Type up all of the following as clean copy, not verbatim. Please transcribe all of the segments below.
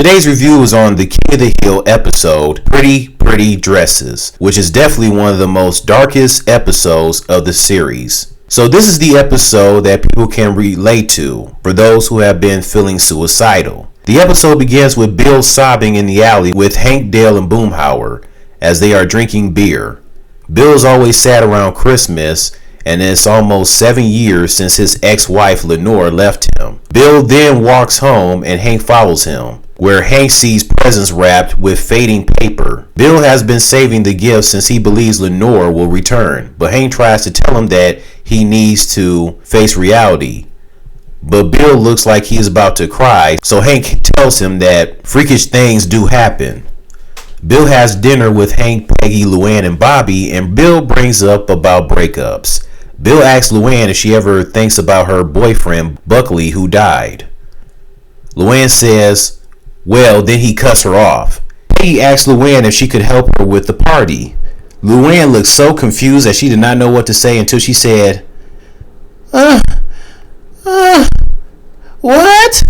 Today's review is on the King of the Hill episode, Pretty Dresses, which is definitely one of the most darkest episodes of the series. So this is the episode that people can relate to for those who have been feeling suicidal. The episode begins with Bill sobbing in the alley with Hank, Dale, and Boomhauer as they are drinking beer. Bill is always sad around Christmas, and it's almost 7 years since his ex-wife Lenore left him. Bill then walks home and Hank follows him, where Hank sees presents wrapped with fading paper. Bill has been saving the gifts since he believes Lenore will return, but Hank tries to tell him that he needs to face reality. But Bill looks like he is about to cry, so Hank tells him that freakish things do happen. Bill has dinner with Hank, Peggy, Luann, and Bobby, and Bill brings up about breakups. Bill asks Luann if she ever thinks about her boyfriend, Buckley, who died. Luann says, well, then he cuts her off. Peggy asks Luann if she could help her with the party. Luann looked so confused that she did not know what to say until she said, what?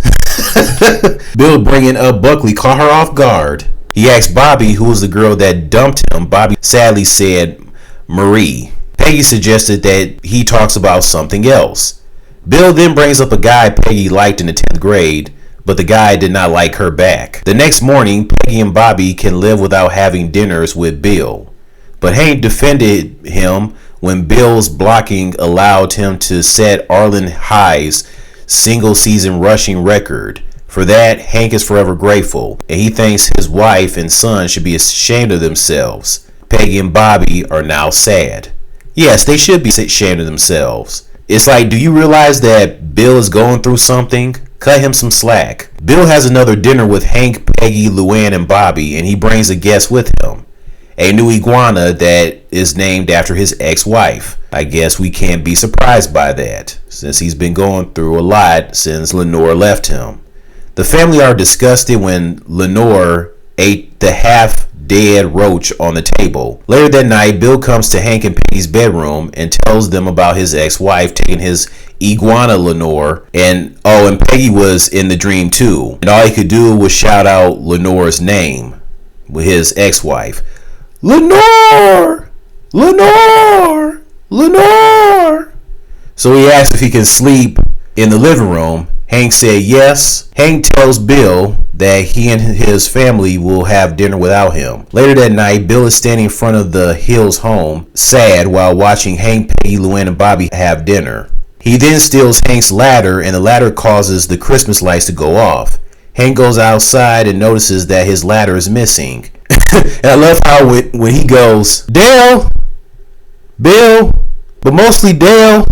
Bill bringing up Buckley caught her off guard. He asked Bobby who was the girl that dumped him. Bobby sadly said Marie. Peggy suggested that he talks about something else. Bill then brings up a guy Peggy liked in the 10th grade, but the guy did not like her back. The next morning, Peggy and Bobby can live without having dinners with Bill. But Hank defended him when Bill's blocking allowed him to set Arlen High's single-season rushing record. For that, Hank is forever grateful, and he thinks his wife and son should be ashamed of themselves. Peggy and Bobby are now sad. Yes, they should be ashamed of themselves. It's like, do you realize that Bill is going through something? Cut him some slack. Bill has another dinner with Hank, Peggy, Luann, and Bobby, and he brings a guest with him. A new iguana that is named after his ex-wife. I guess we can't be surprised by that, since he's been going through a lot since Lenore left him. The family are disgusted when Lenore ate the half-dead roach on the table. Later that night, Bill comes to Hank and Peggy's bedroom and tells them about his ex-wife taking his iguana Lenore, and Peggy was in the dream too. And all he could do was shout out Lenore's name with his ex-wife. Lenore! Lenore! Lenore! So he asks if he can sleep in the living room. Hank said yes. Hank tells Bill that he and his family will have dinner without him. Later that night, Bill is standing in front of the Hills' home, sad, while watching Hank, Peggy, Luann, and Bobby have dinner. He then steals Hank's ladder, and the ladder causes the Christmas lights to go off. Hank goes outside and notices that his ladder is missing. And I love how when he goes, Dale, Bill, but mostly Dale.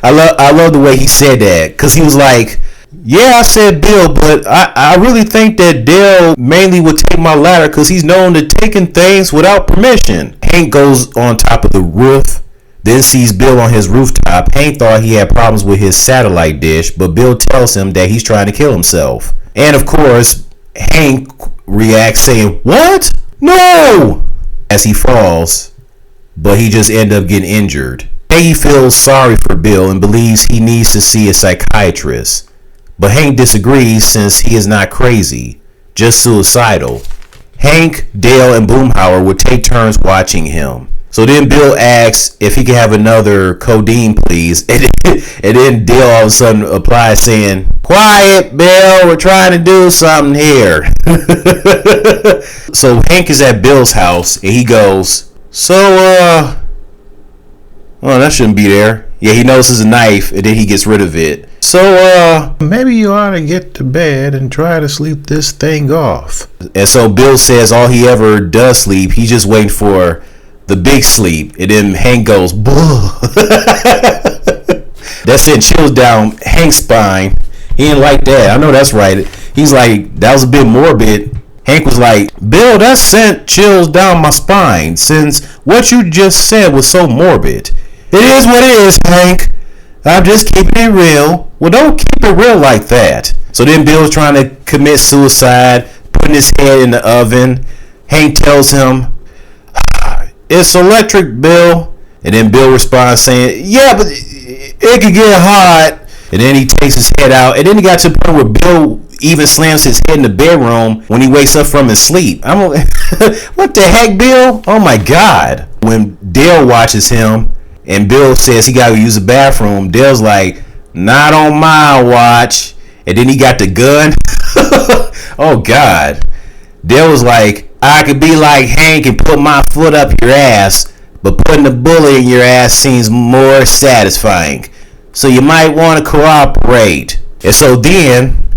I love the way he said that, because he was like, yeah, I said Bill, but I really think that Dale mainly would take my ladder because he's known to taking things without permission. Hank goes on top of the roof, then sees Bill on his rooftop. Hank thought he had problems with his satellite dish, but Bill tells him that he's trying to kill himself. And of course, Hank reacts saying, what? No! As he falls, but he just ends up getting injured. Peggy feels sorry for Bill and believes he needs to see a psychiatrist. But Hank disagrees since he is not crazy, just suicidal. Hank, Dale, and Boomhauer would take turns watching him. So then Bill asks if he can have another codeine, please. And then Dale all of a sudden replies saying, quiet, Bill, we're trying to do something here. So Hank is at Bill's house and he goes, oh, that shouldn't be there. Yeah, he notices a knife and then he gets rid of it. So, maybe you ought to get to bed and try to sleep this thing off. And so Bill says all he ever does sleep, he's just waiting for the big sleep. And then Hank goes, buh. That sent chills down Hank's spine. He didn't like that. I know that's right. He's like, that was a bit morbid. Hank was like, Bill, that sent chills down my spine since what you just said was so morbid. It is what it is, Hank. I'm just keeping it real. Well, don't keep it real like that. So then Bill's trying to commit suicide, putting his head in the oven. Hank tells him, it's electric, Bill. And then Bill responds saying, yeah, but it could get hot. And then he takes his head out. And then he got to the point where Bill even slams his head in the bedroom when he wakes up from his sleep. What the heck, Bill? Oh my God. When Dale watches him and Bill says he gotta use the bathroom, Dale's like, not on my watch. And then he got the gun. Oh God. Dale was like, I could be like Hank and put my foot up your ass, but putting a bullet in your ass seems more satisfying. So you might want to cooperate. And so then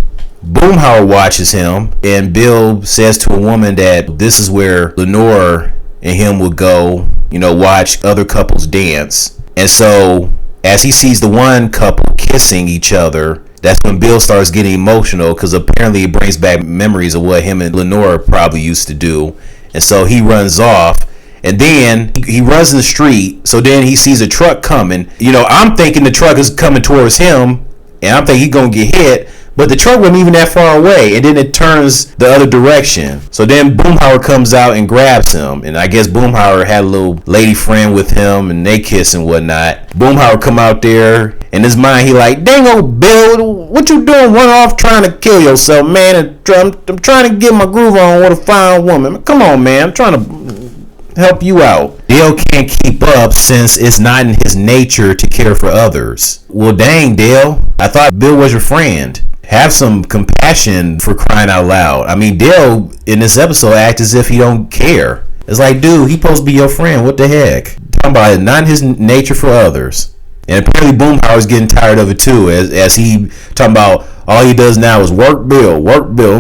Boomhauer watches him, and Bill says to a woman that this is where Lenore and him would go, watch other couples dance. And so as he sees the one couple kissing each other, that's when Bill starts getting emotional, because apparently it brings back memories of what him and Lenore probably used to do. And so he runs off. And then he runs in the street. So then he sees a truck coming. I'm thinking the truck is coming towards him, and I'm thinking he's going to get hit. But the truck wasn't even that far away. And then it turns the other direction. So then Boomhauer comes out and grabs him. And I guess Boomhauer had a little lady friend with him, and they kiss and whatnot. Boomhauer come out there. In his mind, he like, dang old Bill, what you doing run off trying to kill yourself, man? I'm trying to get my groove on with a fine woman. Come on, man. I'm trying to help you out. Dale can't keep up since it's not in his nature to care for others. Well, dang, Dale. I thought Bill was your friend. Have some compassion, for crying out loud. I mean, Dale in this episode acts as if he don't care. It's like, dude, he supposed to be your friend. What the heck? Talking about it, not in his nature for others. And apparently Boomhauer's getting tired of it too, as he talking about all he does now is work Bill.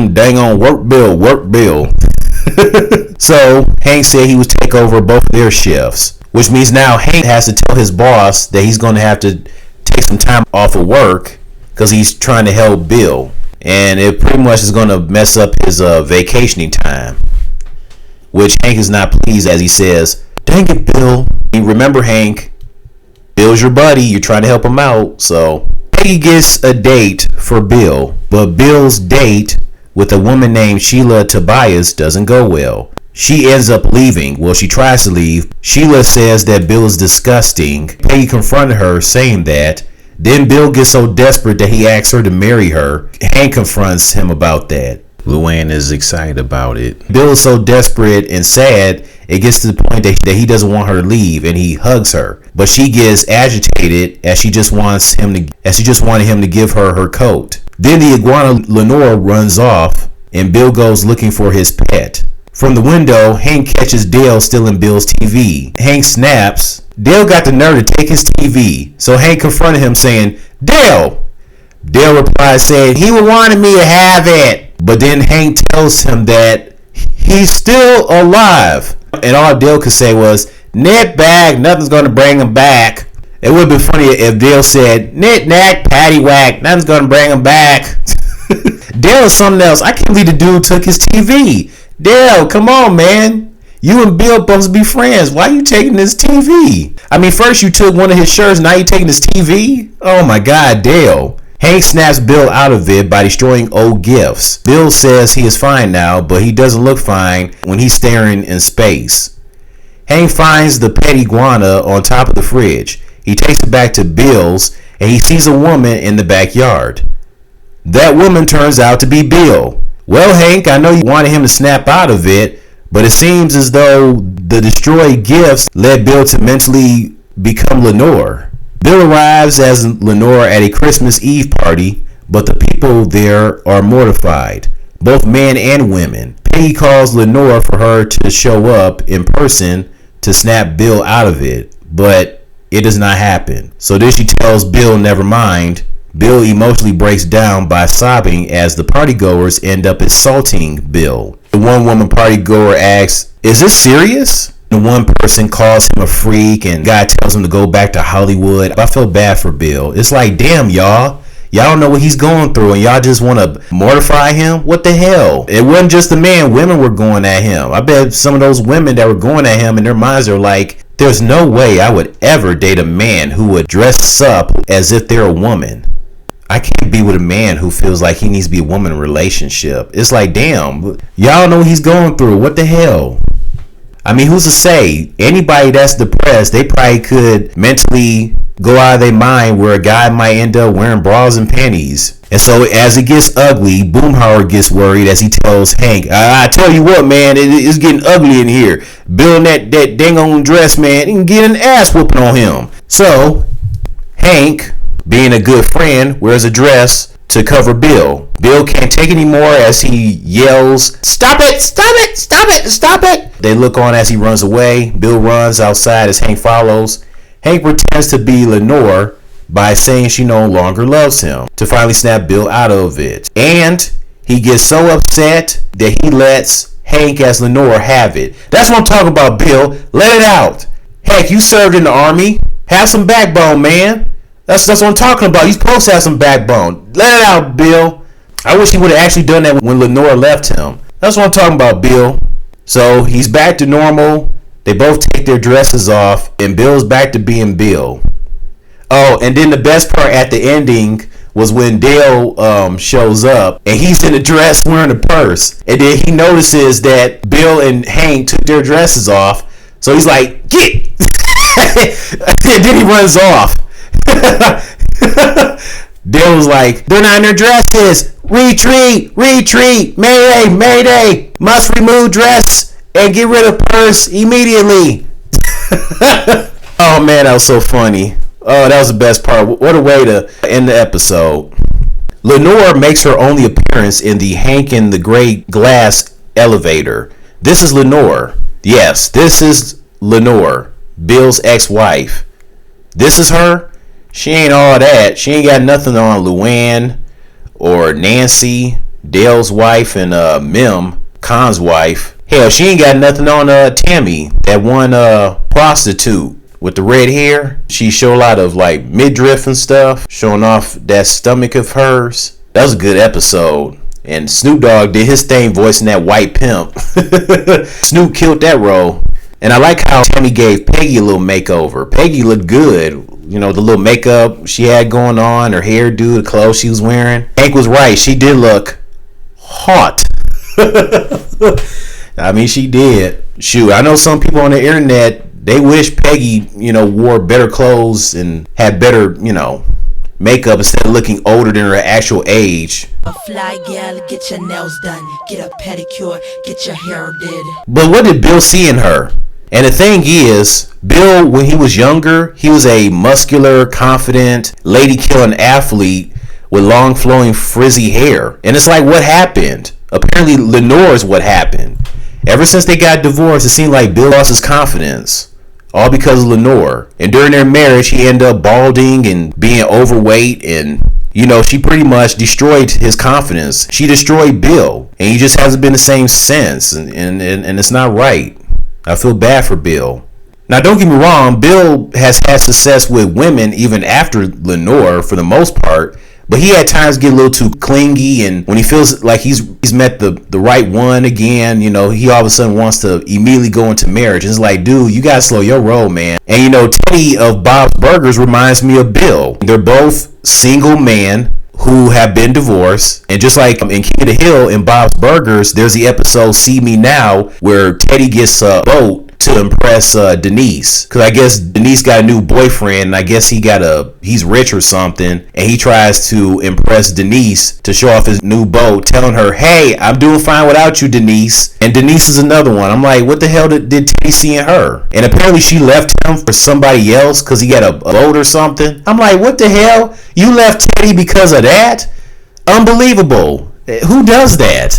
Dang on work Bill. So Hank said he would take over both of their shifts, which means now Hank has to tell his boss that he's going to have to take some time off of work because he's trying to help Bill, and it pretty much is going to mess up his vacationing time, which Hank is not pleased, as he says, dang it, Bill. Remember, Hank, Bill's your buddy. You're trying to help him out. So Peggy gets a date for Bill, but Bill's date with a woman named Sheila Tobias doesn't go well. She ends up leaving. Well, she tries to leave. Sheila says that Bill is disgusting. Peggy confronted her, saying that. Then Bill gets so desperate that he asks her to marry her. Hank confronts him about that. Luann is excited about it. Bill is so desperate and sad, it gets to the point that he doesn't want her to leave, and he hugs her. But she gets agitated as she just wanted him to give her her coat. Then the iguana Lenore runs off, and Bill goes looking for his pet. From the window, Hank catches Dale stealing Bill's TV. Hank snaps. Dale got the nerve to take his TV, so Hank confronted him saying, Dale! Dale replied saying he wanted me to have it. But then Hank tells him that he's still alive. And all Dale could say was, knit back, nothing's going to bring him back. It would have been funny if Dale said, knit knack, paddywhack, nothing's going to bring him back. Dale is something else. I can't believe the dude took his TV. Dale, come on, man. You and Bill supposed to be friends. Why are you taking his TV? I mean, first you took one of his shirts, now you taking his TV? Oh my God, Dale. Hank snaps Bill out of it by destroying old gifts. Bill says he is fine now, but he doesn't look fine when he's staring in space. Hank finds the pet iguana on top of the fridge. He takes it back to Bill's, and he sees a woman in the backyard. That woman turns out to be Bill. Well, Hank, I know you wanted him to snap out of it, but it seems as though the destroyed gifts led Bill to mentally become Lenore. Bill arrives as Lenore at a Christmas Eve party, but the people there are mortified, both men and women. Peggy calls Lenore for her to show up in person to snap Bill out of it, but it does not happen. So then she tells Bill never mind. Bill emotionally breaks down by sobbing as the partygoers end up assaulting Bill. The one woman partygoer asks, is this serious? The one person calls him a freak, and guy tells him to go back to Hollywood. I feel bad for Bill. It's like, damn, y'all don't know what he's going through, and y'all just want to mortify him? What the hell? It wasn't just the man. Women were going at him. I bet some of those women that were going at him in their minds are like, there's no way I would ever date a man who would dress up as if they're a woman. I can't be with a man who feels like he needs to be a woman in a relationship. It's like, damn, y'all know what he's going through. What the hell? I mean, who's to say? Anybody that's depressed, they probably could mentally go out of their mind where a guy might end up wearing bras and panties. And so as it gets ugly, Boomhauer gets worried as he tells Hank, I tell you what, man, it's getting ugly in here. Bill in that dang on dress, man, he can get an ass whooping on him. So Hank, being a good friend, wears a dress to cover Bill. Bill can't take it anymore as he yells, "Stop it! Stop it! Stop it! Stop it!" They look on as he runs away. Bill runs outside as Hank follows. Hank pretends to be Lenore by saying she no longer loves him to finally snap Bill out of it. And he gets so upset that he lets Hank as Lenore have it. That's what I'm talking about, Bill. Let it out. Heck, you served in the army. Have some backbone, man. That's what I'm talking about. You're supposed to have some backbone. Let it out, Bill. I wish he would have actually done that when Lenore left him. That's what I'm talking about, Bill. So he's back to normal. They both take their dresses off, and Bill's back to being Bill. Oh, and then the best part at the ending was when Dale shows up, and he's in a dress wearing a purse. And then he notices that Bill and Hank took their dresses off. So he's like, get! And then he runs off. Dale was like, they're not in their dresses. Retreat! Retreat! Mayday! Mayday! Must remove dress and get rid of purse immediately. Oh man, that was so funny. Oh, that was the best part. What a way to end the episode. Lenore makes her only appearance in the Hank and the Great Glass elevator. This is Lenore. Yes, this is Lenore, Bill's ex-wife. This is her. She ain't all that. She ain't got nothing on Luann or Nancy, Dale's wife, and Mim, Khan's wife. Hell, she ain't got nothing on Tammy, that one prostitute with the red hair. She showed a lot of like midriff and stuff, showing off that stomach of hers. That was a good episode. And Snoop Dogg did his thing voicing that white pimp. Snoop killed that role. And I like how Tammy gave Peggy a little makeover. Peggy looked good. You know, the little makeup she had going on, her hairdo, the clothes she was wearing. Hank was right. She did look hot. I mean, she did. Shoot, I know some people on the internet, they wish Peggy, wore better clothes and had better, makeup instead of looking older than her actual age. A fly gal, get your nails done, get a pedicure, get your hair did. But what did Bill see in her? And the thing is, Bill, when he was younger, he was a muscular, confident, lady-killing athlete with long, flowing, frizzy hair. And it's like, what happened? Apparently, Lenore is what happened. Ever since they got divorced, it seemed like Bill lost his confidence. All because of Lenore. And during their marriage, he ended up balding and being overweight. And, she pretty much destroyed his confidence. She destroyed Bill. And he just hasn't been the same since. And it's not right. I feel bad for Bill. Now, don't get me wrong. Bill has had success with women even after Lenore for the most part. But he at times get a little too clingy, and when he feels like he's met the right one again, he all of a sudden wants to immediately go into marriage. And it's like, dude, you gotta slow your roll, man. And Teddy of Bob's Burgers reminds me of Bill. They're both single men who have been divorced, and just like in King of the Hill in Bob's Burgers, there's the episode See Me Now where Teddy gets a boat to impress Denise, because I guess Denise got a new boyfriend, and I guess he's rich or something, and he tries to impress Denise to show off his new boat, telling her, hey, I'm doing fine without you, Denise. And Denise is another one. I'm like, what the hell did Teddy see in her? And apparently she left him for somebody else because he got a boat or something. I'm like, what the hell? You left Teddy because of that? Unbelievable. Who does that?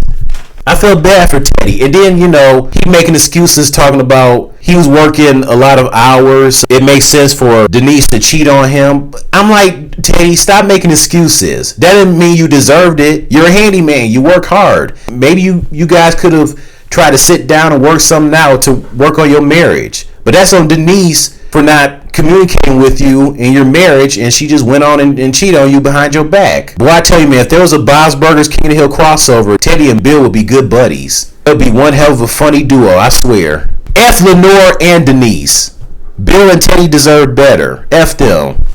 I felt bad for Teddy. And then, he making excuses talking about he was working a lot of hours. It makes sense for Denise to cheat on him. I'm like, Teddy, stop making excuses. That doesn't mean you deserved it. You're a handyman. You work hard. Maybe you guys could have tried to sit down and work something out to work on your marriage. But that's on Denise for not communicating with you in your marriage, and she just went on and cheated on you behind your back. Boy, I tell you, man, if there was a Bob's Burgers King of the Hill crossover, Teddy and Bill would be good buddies. It would be one hell of a funny duo, I swear. F Lenore and Denise. Bill and Teddy deserve better. F them.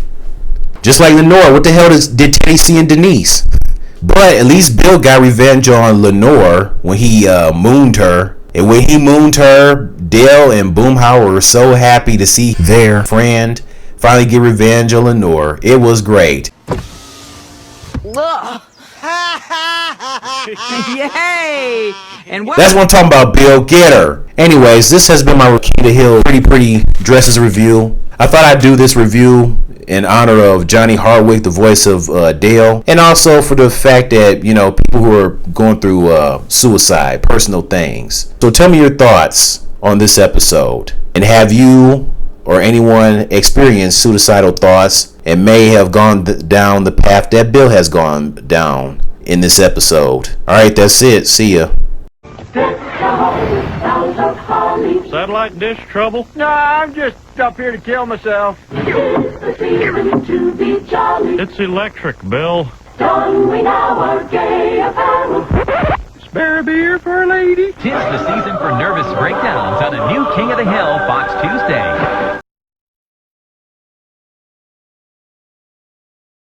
Just like Lenore, what the hell did Teddy see in Denise? But at least Bill got revenge on Lenore when he mooned her. And when he mooned her, Dale and Boomhauer were so happy to see their friend finally get revenge on Lenore. It was great. Yay! And That's what I'm talking about, Bill. Get her. Anyways, this has been my King of the Hill pretty dresses review. I thought I'd do this review in honor of Johnny Hardwick, the voice of Dale, and also for the fact that, you know, people who are going through suicide, personal things. So tell me your thoughts on this episode, and have you or anyone experienced suicidal thoughts and may have gone down the path that Bill has gone down in this episode. Alright, that's it. See ya. Satellite dish trouble? No, I'm just up here to kill myself. It's electric, Bill. Spare a beer for a lady? Tis the season for nervous breakdowns on a new King of the Hill Fox Tuesday.